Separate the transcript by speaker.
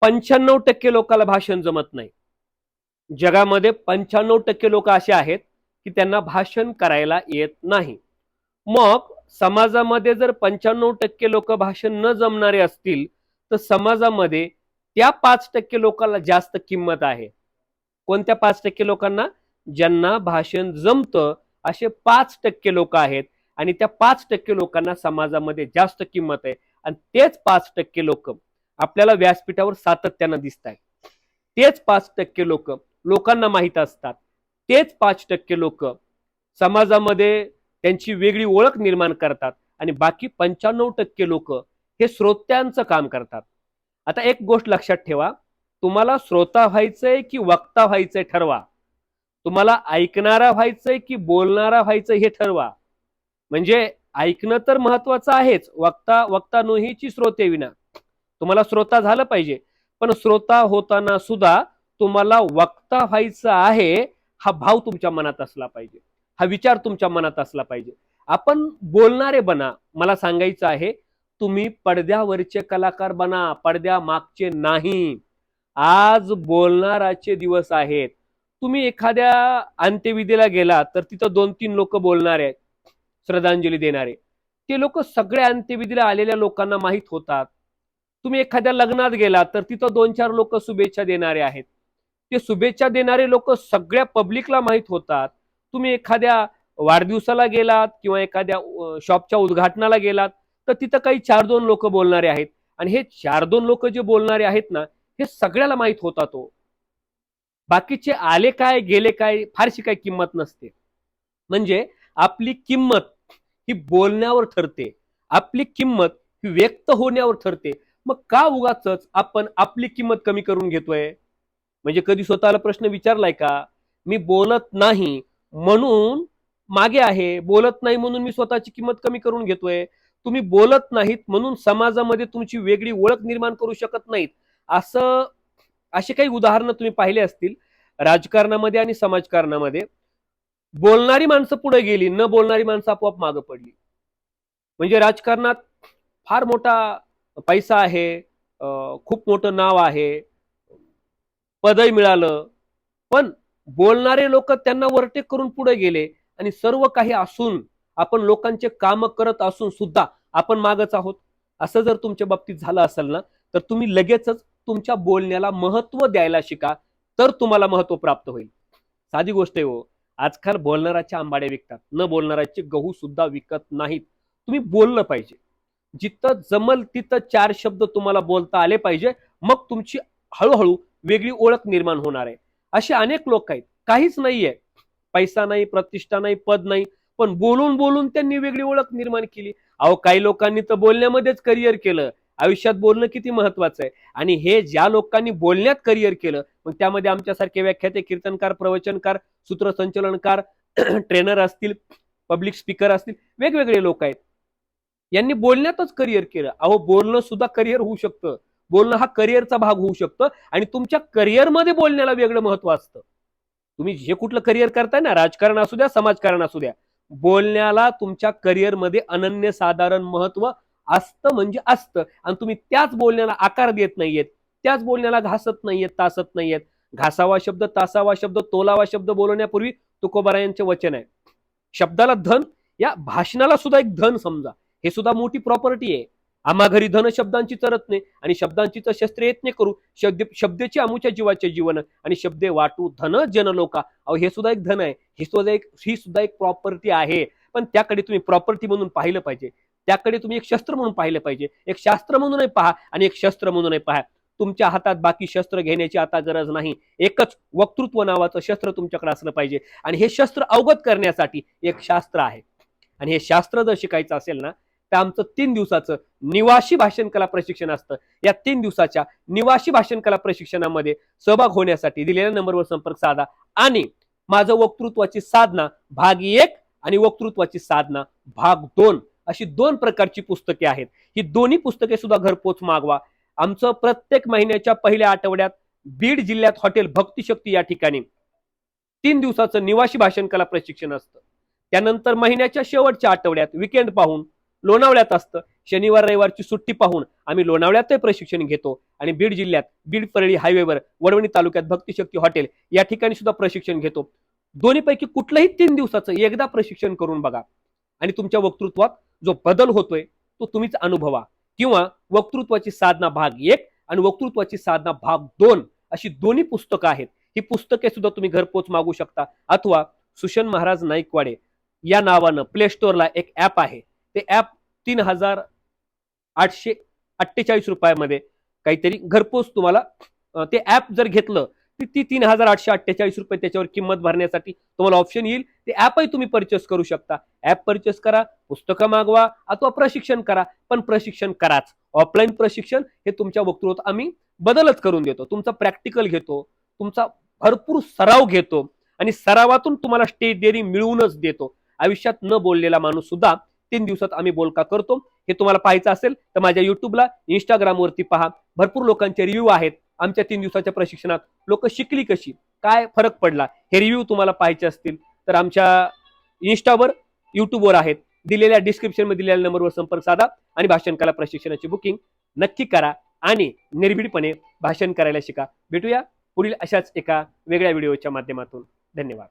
Speaker 1: 95% लोकांना भाषण जमत नाही. जगामध्ये 95% लोक असे आहेत की त्यांना भाषण करायला येत नाही. मग समाजामध्ये जर 95% लोक भाषण न जमणारे असतील तर समाजामध्ये त्या 5% लोकांना जास्त किंमत आहे. कोणत्या 5% लोकांना? ज्यांना भाषण जमतं असे 5% लोक आहेत आणि त्या 5% लोकांना समाजामध्ये जास्त किंमत आहे. आणि तेच 5% लोक आपल्याला व्यासपीठावर सातत्यानं दिसत आहेत. तेच 5% लोक लोकांना माहित असतात. तेच 5% लोक समाजामध्ये त्यांची वेगळी ओळख निर्माण करतात आणि बाकी 95% लोक हे श्रोत्यांचं काम करतात. आता एक गोष्ट लक्षात ठेवा, तुम्हाला श्रोता व्हायचंय की वक्ता व्हायचंय ठरवा. तुम्हाला ऐकणारा व्हायचंय की बोलणारा व्हायचंय हे ठरवा. म्हणजे ऐकणं तर महत्वाचं आहेच, वक्ता नोहीची श्रोते विना. तुम्हाला श्रोता झालं पाहिजे, पण श्रोता होताना सुद्धा तुम्हाला वक्ता व्हायचं आहे हा भाव तुमच्या मनात असला पाहिजे, हा विचार तुमच्या मनात असला पाहिजे. आपण बोलणारे बना. मला सांगायचं आहे, तुम्ही पडद्यावरचे कलाकार बना, पडद्या मागचे नाही. आज बोलणाराचे दिवस आहेत. तुम्ही एखाद्या अंत्यविधीला गेला तर तिथं 2-3 लोक बोलणारे आहेत, श्रद्धांजली देणारे. ते लोक सगळ्या अंत्यविधीला आलेल्या लोकांना माहित होतात. तुम्ही एखाद्या लग्नात गेला तर तिथं 2-4 लोक शुभेच्छा देणारे आहेत. ते शुभेच्छा देणारे लोक सगळ्या पब्लिकला माहित होतात. तुम्ही एखाद्या वाढदिवसाला गेलात किंवा एखाद्या शॉपच्या उद्घाटनाला गेलात तर तिथं काही 4-2 लोक बोलणारे आहेत आणि हे 4-2 लोक जे बोलणारे आहेत ना, हे सगळ्याला माहित होता. तो बाकीचे आले काय गेले काय फारशी काही किंमत नसते. म्हणजे आपली किंमत ही बोलण्यावर ठरते, आपली किंमत ही व्यक्त होण्यावर ठरते. मग का उगाच आपण आपली किंमत कमी करून घेतोय? म्हणजे कधी स्वतःला प्रश्न विचारलाय का, मी बोलत नाही म्हणून मागे आहे, बोलत नाही म्हणून मी स्वतःची किंमत कमी करून घेतोय? तुम्ही बोलत नाहीत म्हणून समाजामध्ये तुमची वेगळी ओळख निर्माण करू शकत नाहीत. असं असे काही उदाहरणं तुम्ही पाहिले असतील राजकारणामध्ये आणि समाजकारणामध्ये. बोलणारी माणसं पुढे गेली, न बोलणारी माणसं आपोआप मागे पडली. म्हणजे राजकारणात फार मोठा पैसा आहे, खूप मोठं नाव आहे, पदही मिळालं, पण बोलणारे लोक त्यांना ओव्हरटेक करून पुढे गेले आणि सर्व काही असून आपण लोकांचे काम करत असून सुद्धा आपण मागच आहोत. असं जर तुमच्या बाबतीत झालं असेल ना, तर तुम्ही लगेचच तुमच्या बोलण्याला महत्व द्यायला शिका, तर तुम्हाला महत्व प्राप्त होईल. साधी गोष्ट आहे हो. आजकाल बोलणाराच्या आंबाड्या विकतात, न बोलणाराचे गहू सुद्धा विकत नाहीत. तुम्ही बोललं पाहिजे. जिथं जमल तिथं 4 शब्द तुम्हाला बोलता आले पाहिजे. मग तुमची हळूहळू वेगळी ओळख निर्माण होणार आहे. असे अनेक लोक आहेत, काहीच नाहीये, पैसा नाही, प्रतिष्ठा नाही, पद नाही, पण बोलून बोलून त्यांनी वेगळी ओळख निर्माण केली. अहो, काही लोकांनी तर बोलण्यामध्येच करिअर केलं. आयुष्यात बोलणं किती महत्वाचं आहे. आणि हे ज्या लोकांनी बोलण्यात करिअर केलं, मग त्यामध्ये आमच्यासारखे व्याख्याते, कीर्तनकार, प्रवचनकार, सूत्रसंचलनकार, ट्रेनर असतील, पब्लिक स्पीकर असतील, वेगवेगळे लोक आहेत. यांनी बोलण्यातच करिअर केलं. अहो, बोलणं सुद्धा करिअर होऊ शकतं. बोलणं हा करिअरचा भाग होऊ शकतं आणि तुमच्या करिअरमध्ये बोलण्याला वेगळं महत्व असतं. तुम्ही जे कुठलं करिअर करताय ना, राजकारण असू द्या, समाजकारण असू द्या, बोलण्याला तुमच्या करिअरमध्ये अनन्यसाधारण महत्व असतं म्हणजे असतं. आणि तुम्ही त्याच बोलण्याला आकार देत नाहीयेत, त्याच बोलण्याला घासत नाहीयेत, तासत नाहीयेत. घासावा शब्द, तासावा शब्द, तोलावा शब्द बोलण्यापूर्वी तुकोबारायांचे वचन आहे, शब्दाला धन, या भाषणाला सुद्धा एक धन समजा. हे सुद्धा मोठी प्रॉपर्टी आहे. आम्हा घरी धन शब्दांची चरत नाही आणि शब्दांची तर शस्त्रे येत नाही करू. शब्देची आमुच्या जीवाचे जीवन आणि शब्दे वाटू धन जन लोका. अहो, हे सुद्धा एक धन आहे, ही सुद्धा एक प्रॉपर्टी आहे. पण त्याकडे तुम्ही प्रॉपर्टी म्हणून पाहिलं पाहिजे, त्याकडे तुम्ही एक शस्त्र म्हणून पाहिलं पाहिजे. एक शास्त्र म्हणूनही पहा आणि एक शस्त्र म्हणूनही पहा. तुमच्या हातात बाकी शस्त्र घेण्याची आता गरज नाही. एकच वक्तृत्व नावाचं शस्त्र तुमच्याकडे असलं पाहिजे आणि हे शस्त्र अवगत करण्यासाठी एक शास्त्र आहे. आणि हे शास्त्र जर शिकायचं असेल ना, तर आमचं 3 दिवसाचं निवासी भाषण कला प्रशिक्षण असतं. या 3 दिवसाच्या निवासी भाषण कला प्रशिक्षणामध्ये सहभाग होण्यासाठी दिलेल्या नंबरवर संपर्क साधा आणि माझं वक्तृत्वाची साधना भाग 1 आणि वक्तृत्वाची साधना भाग 2 अशी 2 प्रकारची पुस्तके आहेत. ही दोन्ही पुस्तके सुद्धा घरपोच मागवा. आमचं प्रत्येक महिन्याच्या पहिल्या आठवड्यात बीड जिल्ह्यात हॉटेल भक्तिशक्ती या ठिकाणी 3 दिवसाचं निवासी भाषण कला प्रशिक्षण असतं. त्यानंतर महिन्याच्या शेवटच्या आठवड्यात विकेंड पाहून लोणावळ्यात असतं. शनिवार रविवारची सुट्टी पाहून आम्ही लोणावळ्यातही प्रशिक्षण घेतो आणि बीड जिल्ह्यात बीड परळी हायवेवर वडवणी तालुक्यात भक्तिशक्ती हॉटेल या ठिकाणी सुद्धा प्रशिक्षण घेतो. दोन्हीपैकी कुठलंही 3 दिवसाचं एकदा प्रशिक्षण करून बघा आणि तुमच्या वक्तृत्वात जो बदल होतोय तो तुम्हीच अनुभवा. किंवा वक्तृत्वाची साधना भाग 1 आणि वक्तृत्वाची साधना भाग 2 अशी दोन्ही पुस्तकं आहेत. ही पुस्तके सुद्धा तुम्ही घरपोच मागू शकता. अथवा सुशन महाराज नाईकवाडे या नावानं प्ले स्टोअरला एक ऍप आहे. ते ऍप 3848 रुपयामध्ये काहीतरी घरपोच तुम्हाला ते ऍप जर घेतलं ती 3848 रुपये त्याच्यावर किंमत भरण्यासाठी तुम्हाला ऑप्शन येईल. ते ऍपही तुम्ही परचेस करू शकता. ऍप परचेस करा, पुस्तकं मागवा अथवा प्रशिक्षण करा, पण प्रशिक्षण कराच. ऑफलाईन प्रशिक्षण हे तुमच्या वक्तृत्वात आम्ही बदलच करून देतो. तुमचा प्रॅक्टिकल घेतो, तुमचा भरपूर सराव घेतो आणि सरावातून तुम्हाला स्टेज डेअरिंग मिळवूनच देतो. आयुष्यात न बोललेला माणूस सुद्धा 3 दिवसात आम्ही बोलका करतो. हे तुम्हाला पाहायचं असेल तर माझ्या युट्यूबला, इंस्टाग्रामवरती पहा. भरपूर लोकांचे रिव्ह्यू आहेत. आमच्या 3 दिवसाच्या प्रशिक्षणात लोक शिकली कशी, काय फरक पडला, हे रिव्ह्यू तुम्हाला पाहायचे असतील तर आमच्या इंस्टावर, युट्यूबवर आहेत. दिलेल्या डिस्क्रिप्शन मध्ये दिलेल्या नंबरवर संपर्क साधा आणि भाषण कला प्रशिक्षणाची बुकिंग नक्की करा आणि निर्भीडपणे भाषण करायला शिका. भेटूया पुढील अशाच एका वेगळ्या व्हिडिओच्या माध्यमातून. धन्यवाद.